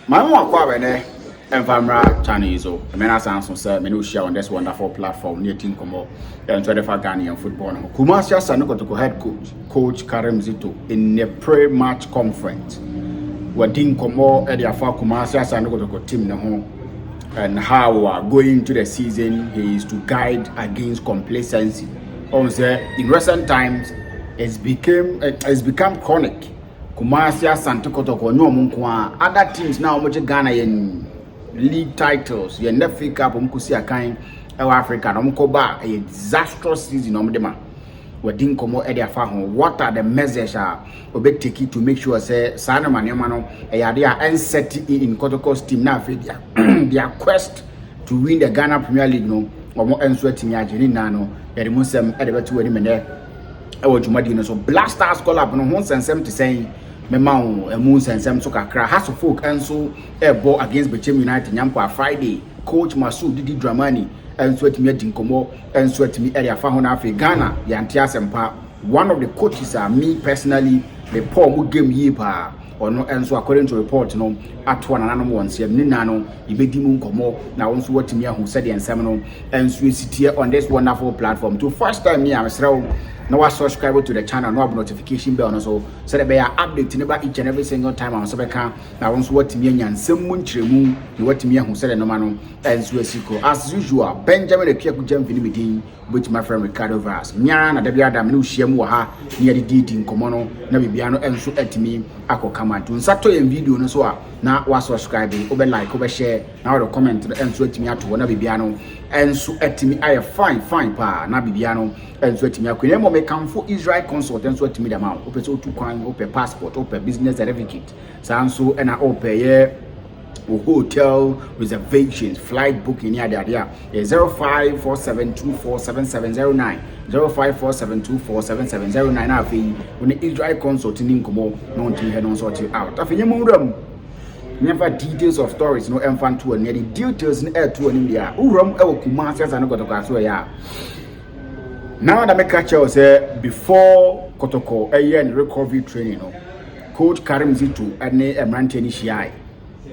My mom kwabene Enfamra channel so mena sanso say me no share on this wonderful platform near team komo and 25 Ghanaian football. Kumasi Asano Kotoko head coach Karim Zito in a pre-match conference. Wadin komo e dia fa Kumasi Asano Kotoko team ne ho and how we are going to the season. He is to guide against complacency. On say in recent times it's become chronic. Kumasi Asante Kotoko no munkwa other teams now much Ghana in league titles ye never cup mkusi akan Africa no mkoba a disastrous season no mdema wadin komo e dia fa ho. What are the measures obe take it to make sure say sana manema no e yade a enset in Kotoko's team na afedia their quest to win the Ghana Premier League no omo enso atimi ageni na no ye dem sem e de beto wani mene e wo dwumadi no so Blasters call up no ho sensem te sen Memao emu sensem so kakra has folk enso ebo against Bechem United nyampo Friday. Coach Masud Didi Dramani enso atimi adi nkomo enso atimi area fa ho na afi Ghana yanti asempa. One of the coaches are me personally the poor game yi pa ono enso according to report no atwa nananom wonse ni nano ibedi mu nkomo na wonso watimi ahu said ensem no enso esitie on this wonderful platform. To first time me am srew now I subscribe to the channel, no have notification bell so that they are updating about each and every single time on Sobeka. Now once what me and some munchemu, you what me who said no man and Suesico. As usual, Benjamin the Piaku Jam Vinimidin with my friend Ricardo Vaz. Miana the Biada Minu Shiamuha near the deed in Comono, Nabiano and so at me, Ako Kamatun. Sato and video no so now was subscribing, over like, over share, now the comment and so at me to one Nabiano and so at me. I fine pa Nabiano and so at me. I me come for Israel consultants what me the amount open so 2 coin open passport open business certificate so and I open hotel reservations flight booking here 0547247709 0547247709 afi when Israel consulting komo no nti he no sort you out afi nyamudam never details of stories no enfant to the details in air to in there uram e Kumasi Asano Kotoko so ya. Now that I catch you say before Kotoko a year in recovery training, no, Coach Karim Zito and Emrante ni Shai.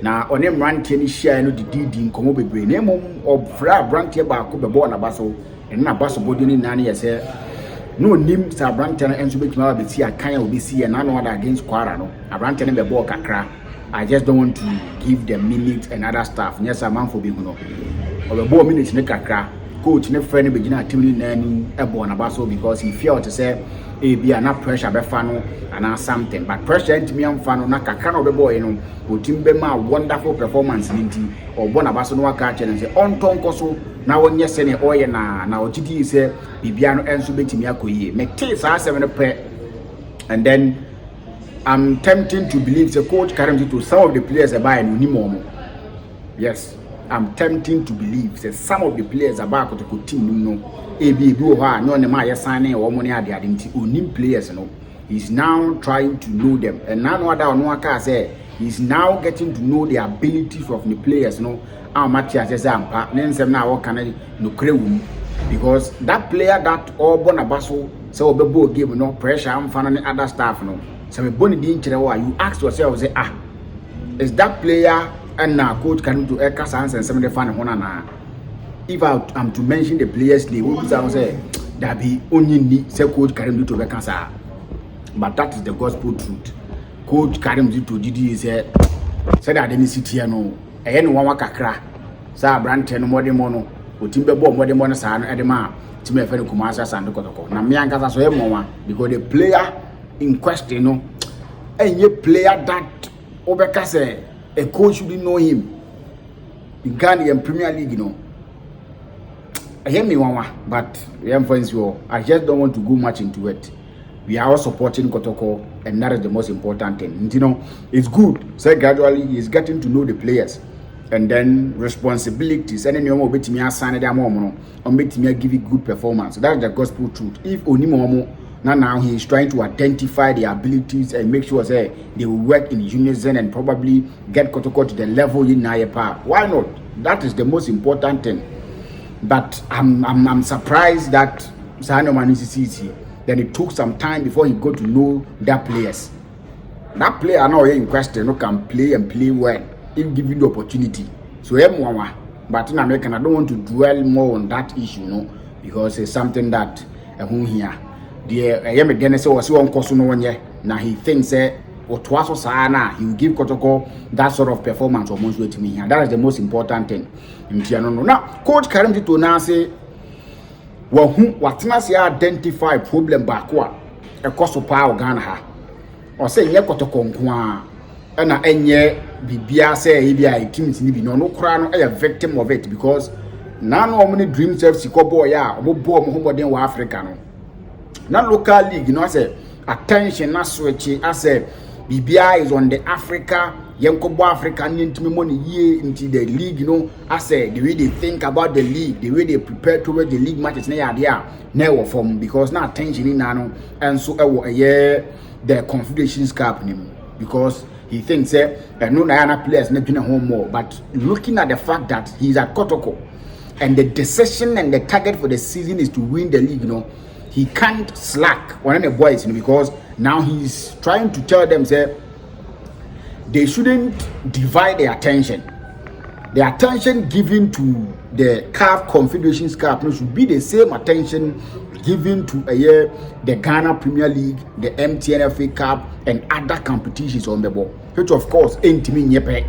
Now on Emrante ni Shai no the DD in Komo Bebre. Name of Fra Brantia Bako Bebo na Baso and na Baso Bodini Nani say no name Sir Brantia and Subik Maba see a kind of BC and none other against Quara no. A Brantia and Bebo Kakra. I just don't want to give them minutes and other stuff. Yes, a man for being no. Or the board minutes ne Kakra. Coach ne friend begin team nani ebo na baso because he felt to say e be na pressure be fa no and something but pressure ntimi amfa no na kakra no be boy no o team be ma wonderful performance nti o bo na baso no aka challenge say on tonko so na wonye se ne oye na ogidi say bibia no enso betimi akoyie me te sa 7 pre and then I'm tempting to believe the coach Karim to some of the players buy no ni mo. Yes, I'm tempting to believe that some of the players about Kotoko team no ebi o ha no ne ma yesane o mo ne ade ade nti onim players no he's now trying to know them and now other no aka say he's now getting to know the abilities of the players no Matthias say ampa ne nsem na wo kana no krewum because that player that all bona baso say obebo game no pressure amfa no other staff no say me boni di nkyere wo you ask yourself say is that player and now coach can do a cast and 75 na if I'm to mention the players name we say that be only need say coach Karim to be cancer but that is the gospel truth. Coach Karim to didi say that any city no e no wan kakra say brand no modern mono o timbe bo modern mono sa no e de ma tim e fe no Kumasi Asano Kotoko na me ankasa so e mo because the player in question no any player that obeka say a coach shouldn't know him in Ghanaian Premier League, you know. I hear me one, but I just don't want to go much into it. We are all supporting Kotoko, and that is the most important thing. And, you know, it's good. So gradually, he's getting to know the players, and then responsibilities. And then you want to assign them more, or make me give it good performance. So that's the gospel truth. If Onimomo now he is trying to identify the abilities and make sure say they will work in unison and probably get Kotoko to the level in Nayepa. Why not? That is the most important thing. But I'm surprised that Sano Manisisi then it took some time before he got to know that players. That player now in question who can play and play well. if given the opportunity. So but in America, I don't want to dwell more on that issue, because it's something that here. The Dennis was so on now he thinks or twice or sana, he will give Kotoko that sort of performance almost with me. And that is the most important thing. Now, Coach Karim Zito now say, well, what must you identify problem back what a cost of power Ghana or say, yeah, Kotoko, and I Bibia say, ABI teams need no crown a victim of it because none of many dreams have Sikobo, yeah, or more than African. Not local league, I say attention, not switch. I say BBI is on the Africa, Yankobo African into money year into the league, I say the way they think about the league, the way they prepare toward the league matches, never from because not attention in nano, and so the Confederations Cup because he thinks no Diana players not been a home more, but looking at the fact that he's at Kotoko and the decision and the target for the season is to win the league, he can't slack on the boys, because now he's trying to tell them they shouldn't divide their attention. The attention given to the CAF Confederations Cup should be the same attention given to the Ghana Premier League, the MTN Cup, and other competitions on the ball. Which of course ain't me nyepe.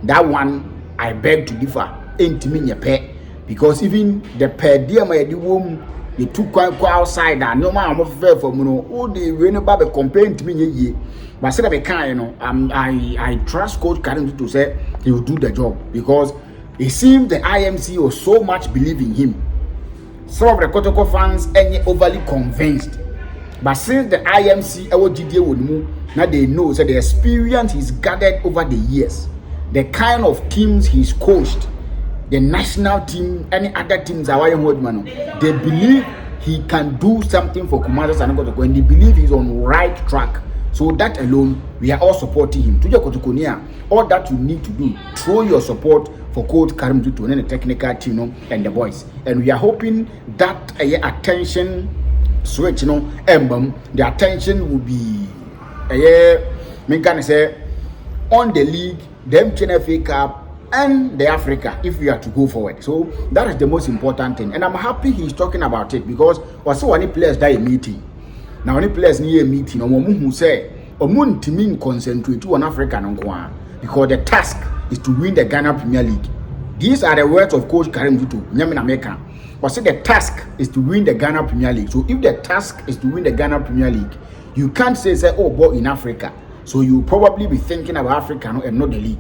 That one I beg to differ. Ain't me nyepe, because even the per diem the womb. They took quite outside that no man of fair for all the rain about a complaint to me. But said I trust Coach Karim to say he will do the job because it seems the IMC was so much believing him. Some of the Kotoko fans ain't overly convinced. But since the IMC would move, now they know the experience he's gathered over the years, the kind of teams he's coached. The national team, any other teams are they believe he can do something for Kumasi Sanokotoko and they believe he's on the right track. So that alone, we are all supporting him. To your Kotokonia, all that you need to do, throw your support for Coach Karim Zito and the technical team and the boys. And we are hoping that attention switch, the attention will be on the league, the MTN Cup, and the Africa if we are to go forward. So that is the most important thing, and I'm happy he's talking about it because also any players die a meeting. Now any players need a meeting, who say team concentrate on Africa because the task is to win the Ghana Premier League. These are the words of Coach Karim Zito. But say the task is to win the Ghana Premier League. So if the task is to win the Ghana Premier League, you can't say oh boy in Africa. So you probably be thinking about Africa and not the league.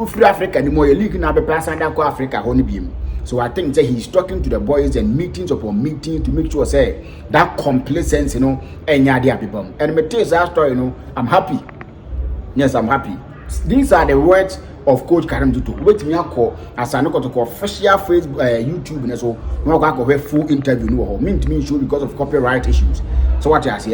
Free Africa anymore, a league now be passing that Africa only beam. So I think that he's talking to the boys and meetings upon meetings to make sure that complacency, any other people. And me tell you that story, I'm happy. Yes, I'm happy. These are the words of Coach Karim Zito. Wait me call as I know to call official Facebook, YouTube, and so no go have full interview no mean to me show because of copyright issues. So what I say,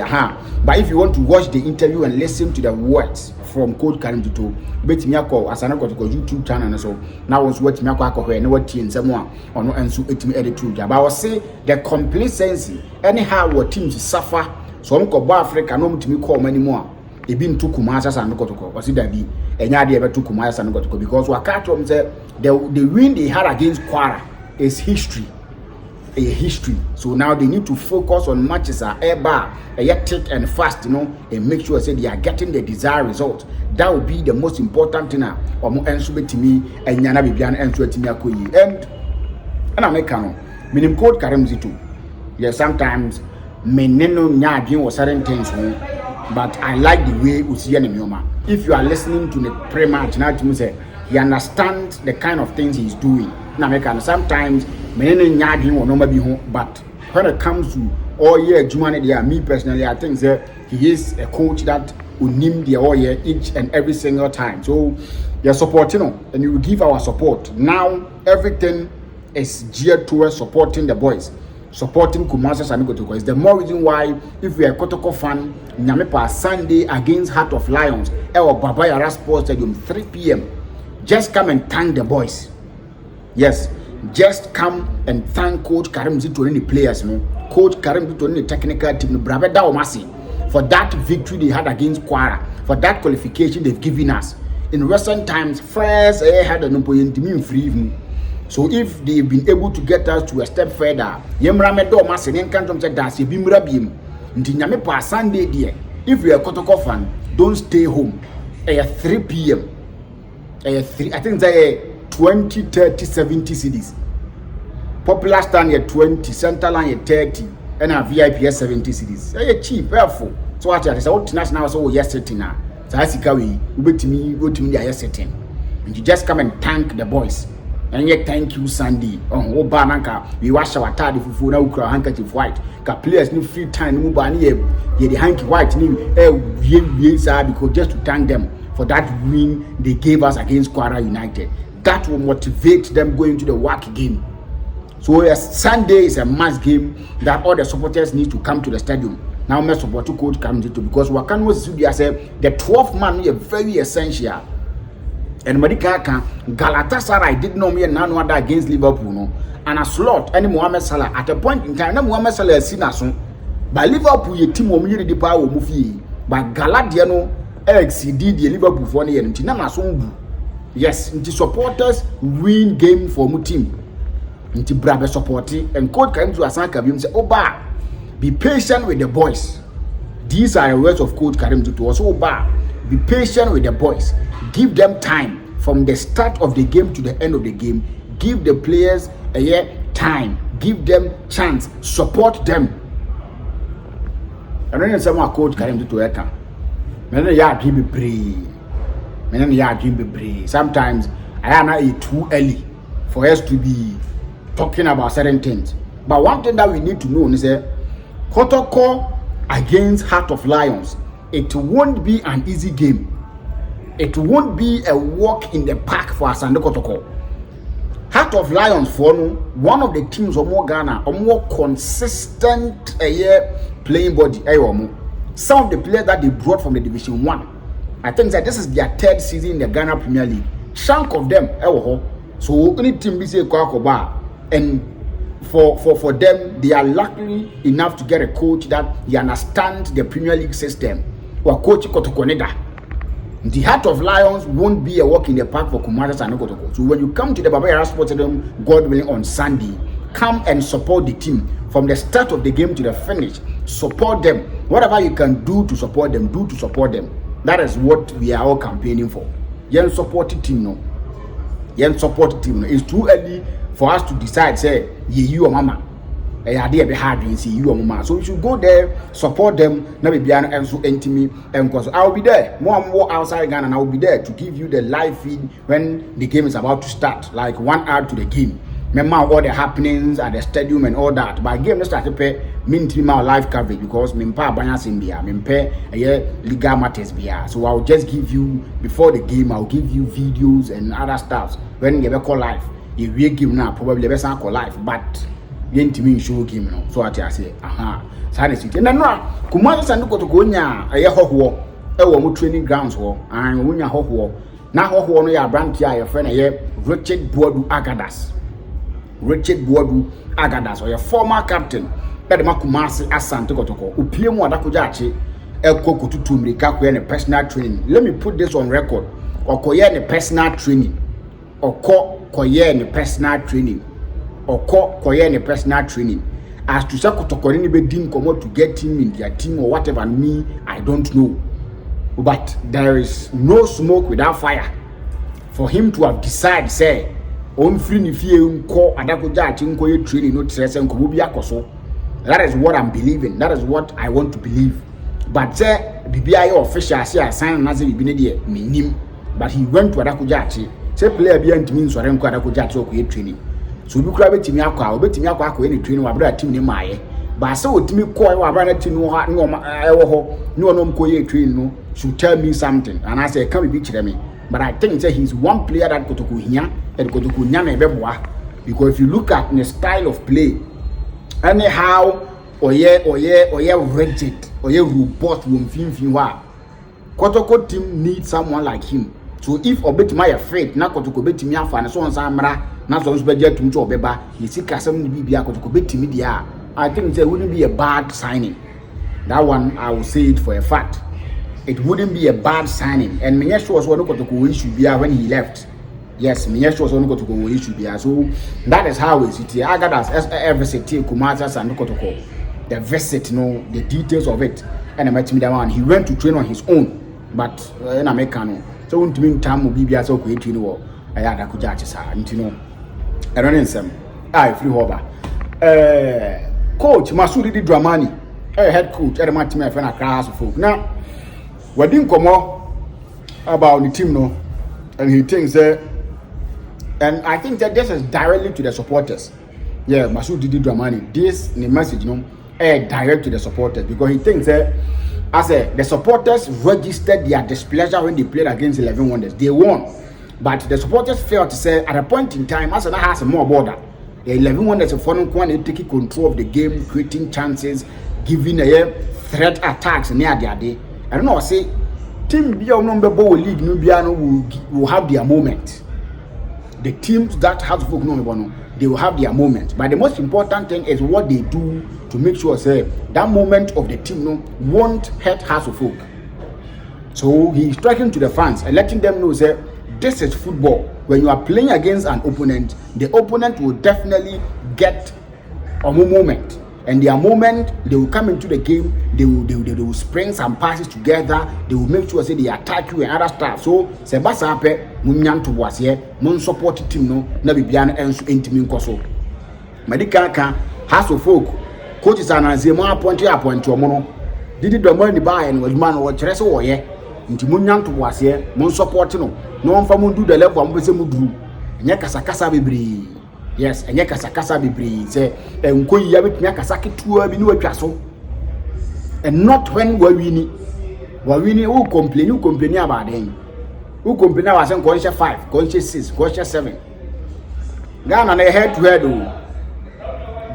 But if you want to watch the interview and listen to the words from Coach Karim Zito, wait me call as I know to YouTube channel and so now was what me call and what tea and someone or no and so it me edit through. But I will say the complacency anyhow what teams suffer. So I'm call Africa no to me call anymore. It been to Kumasi Sanokotoko, was it that be any idea about to Kumasi Sanokotoko because what catch them say the win they had against Kwara is history. A history. So now they need to focus on matches are thick and fast, and make sure they are getting the desired result. That will be the most important thing now. Or more answer to me and Yana Bibian answer to me and I make meaning Coach Karim Zito. Yes, sometimes meneno nya or certain things. But I like the way we see Mioma. If you are listening to the pre-match, you understand the kind of things he's doing. Sometimes, but when it comes to all year, me personally, I think that he is a coach that will name the all year each and every single time. So you're supporting and you will give our support. Now everything is geared towards supporting the boys. Supporting Kumasi Sanokotoko is the more reason why if we are a Kotoko fan, Nyamepa Sunday against Heart of Lions, or Baba Yara Sports Stadium 3 p.m. Just come and thank the boys. Yes, just come and thank Coach Karim Zito and the players, Coach Karim Zito and the technical team, Braveda Omasi, for that victory they had against Kwara, for that qualification they've given us. in recent times, first had an opponent free. So if they've been able to get us to a step further, Yemra do masin and can't say that's a bimrabim. Ndinyame pa Sunday dear. If you're a Kotoko fan, don't stay home. At 3 p.m. I think they 20, 30, 70 cities. Popular stand at 20, center line at 30, and a VIP at 70 cities. They cheap, helpful. So what I said, national so yes sitting now. So I see we go to me yes sitting. And you just come and thank the boys. And yet thank you Sunday. Oh bananka, we wash our tadi fufu na ukra handkerchief white. Ka players no free time no ba ni ye the hanky white ni because just to thank them for that win they gave us against Kwara United. That will motivate them going to the work game. So yes, Sunday is a must game that all the supporters need to come to the stadium. Now my support coach comes into because Wakan was say the 12th man is very essential. And Madika Galatasaray did not mean none other against Liverpool, no. And a slot any Mohamed Salah at a point in time, Mohamed Salah has seen us. By Liverpool, your team will the power movie. By Galadiano, exceeded the Liverpool for the end. Yes, the supporters win game for my team. Into Brabbe supporting and coach came to Asanka and say, Oba, be patient with the boys. These are the words of Coach Karim to us. Oba, be patient with the boys. Give them time from the start of the game to the end of the game. Give the players a year time. Give them chance. Support them. I don't know someone Coach Karim to Eka. Sometimes I am not too early for us to be talking about certain things. But one thing that we need to know is that Kotoko against Heart of Lions, it won't be an easy game. It won't be a walk in the park for Asante Kotoko. Heart of Lions for one of the teams of more Ghana, a more consistent playing body. Some of the players that they brought from the Division 1, I think that this is their 3rd season in the Ghana Premier League. Chunk of them, so any team be say Kwakoba, and for them, they are lucky enough to get a coach that he understands the Premier League system. Or coach Kotoko. The Heart of Lions won't be a walk in the park for Kumasi and Kotoko. So when you come to the Baba Sports Stadium, God willing, on Sunday, come and support the team from the start of the game to the finish. Support them. Whatever you can do to support them, do to support them. That is what we are all campaigning for. Yen support the team, no. Yen support the team. No. It's too early for us to decide, say, you or mama. So we should go there, support them, and so intimate, and because I'll be there. More and more outside Ghana, and I'll be there to give you the live feed when the game is about to start, like 1 hour to the game. Remember all the happenings at the stadium and all that. But game start to pay my live coverage because Mimpa Banyas in Bia, Mimpe Liga Matters Bia. So I'll just give you before the game, I'll give you videos and other stuff. When you ever call live, if we give now, probably best call live, but yentimi show game no so ati ase sane siti na no Kumasi Sande Kotoko nya hoho e wo mo training grounds ho an wo nya hoho na hoho no ya brand ya your friend Richard Boadu Agadas or your former captain e de Kumasi Asante Kotoko opie mu adakoja ache e kokotutu mrika ko ne personal training. Let me put this on record. Okoye ne personal training koye ne personal training koye ne personal training as to say Kotoko ni be din komo to get him in their team or whatever. Me, I don't know, but there is no smoke without fire for him to have decided say on free ni fie nko adakoja ati nko ye training no trese nko bi akoso. That is what I'm believing. That is what I want to believe. But say BBI official say assign na say bibi ne de minim, but he went to adakoja ati say player bi antimi nsore nko adakoja ati okoye training. So we could have betimi akwa any training wa bra team ni maaye ba say otimi call wa bra na team no ha no mkoye training no should tell me something and I say can be kire me. But I think say he's one player that Kotoko hia and Kotoko nya na beboa, because if you look at the style of play anyhow oye rigid oye robot won finfin wa Kotoko team needs someone like him. So if obetima afraid na Kotoko betimi afa na so onsa mra na so be get to obeba yesika asem ni bibia Kotoko betimi dia, I think it wouldn't be a bad signing. That one I will say it for a fact. it wouldn't be a bad signing. And me sure was one Kotoko issue when he left. Yes, me sure was one Kotoko issue. So that is how it's it. I got as every city Kumasa and Kotoko. The visit, the details of it. And I met me that one. He went to train on his own, but in America, so won't mean time will be as okay to know. I had a good judge, and I don't know some. I free over. Coach Masudi Dramani, head coach at the match, my friend, a class of folk. Now, we didn't come up about the team, and he thinks that, and I think that this is directly to the supporters. Yeah, Masudi Dramani, this the message, direct to the supporters, because he thinks that, as the supporters registered their displeasure when they played against 11 Wonders. They won, but the supporters failed to say at a point in time, as has more border. The 11 Wonders of Fonon taking control of the game, creating chances, giving a threat attacks near their day. I don't know, say team beyond number ball league Nubiano will have their moment. The teams that have folk no, they will have their moment. But the most important thing is what they do to make sure say that moment of the team won't hurt House of Folk. So he's talking to the fans and letting them know say this is football. When you are playing against an opponent, the opponent will definitely get a moment. And their moment, they will come into the game, they will spring some passes together, they will make sure say they attack you and other stuff. So Sebasape, Munyan to was here, Mun support team no, na bibiana ensu intimin koso. Medika House of Folk, coaches are na zemo appoint omono. Didi domo ni ba and was man or chrese wo ye. Nti Munyan to was here, Mun support no. No one for mun do the level am mu do. Nya kasa bebre. Yes, and kasa bibri say enko yi abetumi akasa ketua bi ni watwa so. And not when we win who complain about them. Who complain about some conscious 5, conscious 6, conscious 7. Ghana na head to head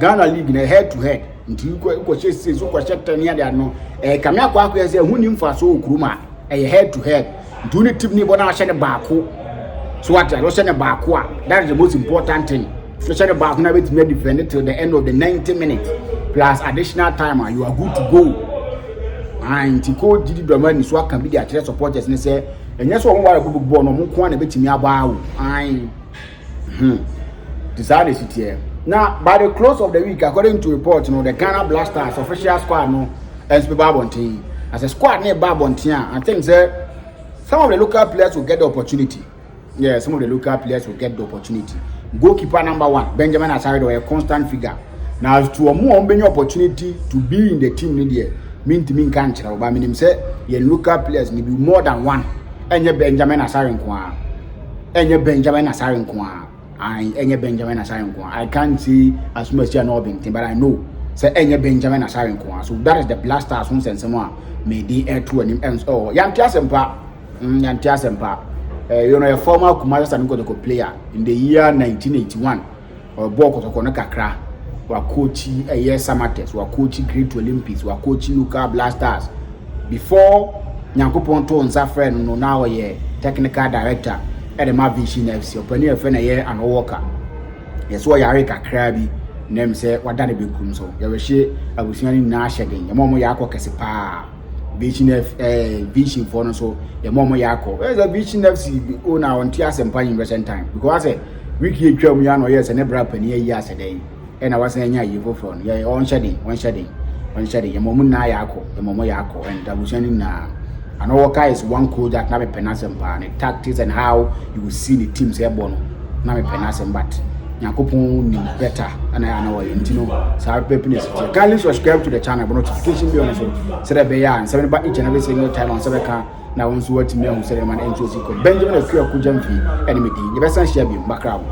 Ghana league na head to head. Nti uko 6, uko 10 near there no. Kame akwa say hu nim fa so okuruma. Head to head. Nti uni team ni bona ahye ne baako. So what I was saying about that is the most important thing. Especially about now it's made defended till the end of the 90 minutes plus additional time you are good to go. And Tiko Didi Dramani so can be the athlete supporters and say and yes one war go ball no mo ko na betimi aba ai decided it here. Now by the close of the week according to report the Ghana Blasters official squad and Babontin as a squad near Babontin I think say some of the local players will get the opportunity. Yeah, some of the local players will get the opportunity. Goalkeeper number 1, Benjamin Asare, a constant figure. Now, to a more opportunity to be in the team, mean to mean can't but I mean, say, your local players may be more than one. And your Benjamin Asare, and your Benjamin Asare, and your Benjamin Asare. I can't see as much as you're not being, but I know, say, and your Benjamin Asare. So that is the Blasters, who send someone may be air to an ends. Oh, Yantiasempa, Yantiasempa. A former Kumasi and Kotoko player in the year 1981 or Kotoko Kakra were coaching a year Samates, were coaching Great Olympics, were coaching local Blasters. Before Nyankoponto and Zafren, no now a technical director at the Mavision FC, opening a friend a year and a worker. Yes, why Yarika Krabi name say what done a big so. Yawashi, I was saying Nash again, a momo yako Kasipa. Vision for so a momo yako. There's a Vision FC owner on Tias and Pine in recent time because I we keep Yano yes and never penny years a day. And I was saying, yeah, you go from yeah, one shedding, a momo yako, a momo yako, and I was saying now. And all is one code that Nabe Penasem and tactics and how you will see the teams airborne. Nabe Penasem, but Yakupon better and I know you know. So I kindly subscribe to the channel, but notification be on so that they are and 7 by each and every single time on Sabeka. Now, once you watch me on Sereman and Josico Benjamin Kuja Kujamfi, enemy, the best share be background.